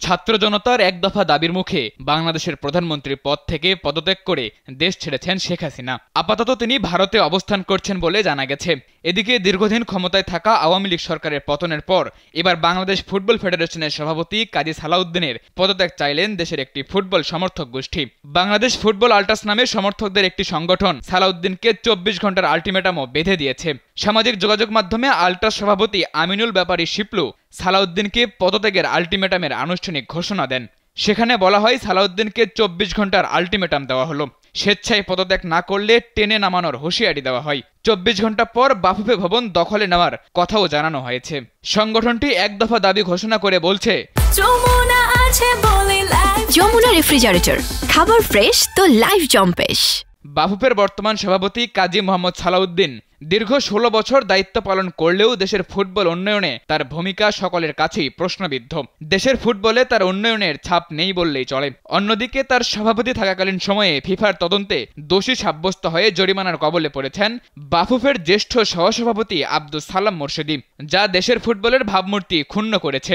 ছাত্র জনতার এক দফা দাবির মুখে বাংলাদেশের প্রধানমন্ত্রী পদ থেকে পদত্যাগ করে দেশ ছেড়েছেন শেখ হাসিনা। আপাতত তিনি ভারতে অবস্থান করছেন বলে জানা গেছে। এদিকে দীর্ঘদিন ক্ষমতায় থাকা আওয়ামী লীগ সরকারের পতনের পর এবার বাংলাদেশ ফুটবল ফেডারেশনের সভাপতি কাজী সালাউদ্দিনের পদত্যাগ চাইলেন দেশের একটি ফুটবল সমর্থক গোষ্ঠী। বাংলাদেশ ফুটবল আল্ট্রাস নামে সমর্থকদের একটি সংগঠন সালাউদ্দিনকে 24 ঘন্টার আলটিমেটামও বেঁধে দিয়েছে। সামাজিক যোগাযোগ মাধ্যমে আল্ট্রাস সভাপতি আমিনুল ব্যাপারী শিপলু সালাউদ্দিনকে পদত্যাগের আলটিমেটামের আনুষ্ঠানিক ঘোষণা দেন। সেখানে বলা হয়, সালাউদ্দিনকে 24 ঘন্টার আলটিমেটাম দেওয়া হলো। স্বেচ্ছায় পদত্যাগ না করলে টেনে নামানোর হুঁশিয়ারি দেওয়া হয়। 24 ঘন্টা পর বাফুফে ভবন দখলে নেওয়ার কথাও জানানো হয়েছে। সংগঠনটি এক দফা দাবি ঘোষণা করে বলছে, যমুনা রেফ্রিজারেটর, খাবার ফ্রেশ তো লাইফ জম্পেশ। বাফুফের বর্তমান সভাপতি কাজী মোহাম্মদ সালাউদ্দিন দীর্ঘ 16 বছর দায়িত্ব পালন করলেও দেশের ফুটবল উন্নয়নে তার ভূমিকা সকলের কাছেই প্রশ্নবিদ্ধ। দেশের ফুটবলে তার উন্নয়নের ছাপ নেই বললেই চলে। অন্যদিকে তার সভাপতি থাকাকালীন সময়ে ফিফার তদন্তে দোষী সাব্যস্ত হয়ে জরিমানার কবলে পড়েছেন বাফুফের জ্যেষ্ঠ সহসভাপতি আব্দুস সালাম মোরশেদি, যা দেশের ফুটবলের ভাবমূর্তি ক্ষুণ্ণ করেছে।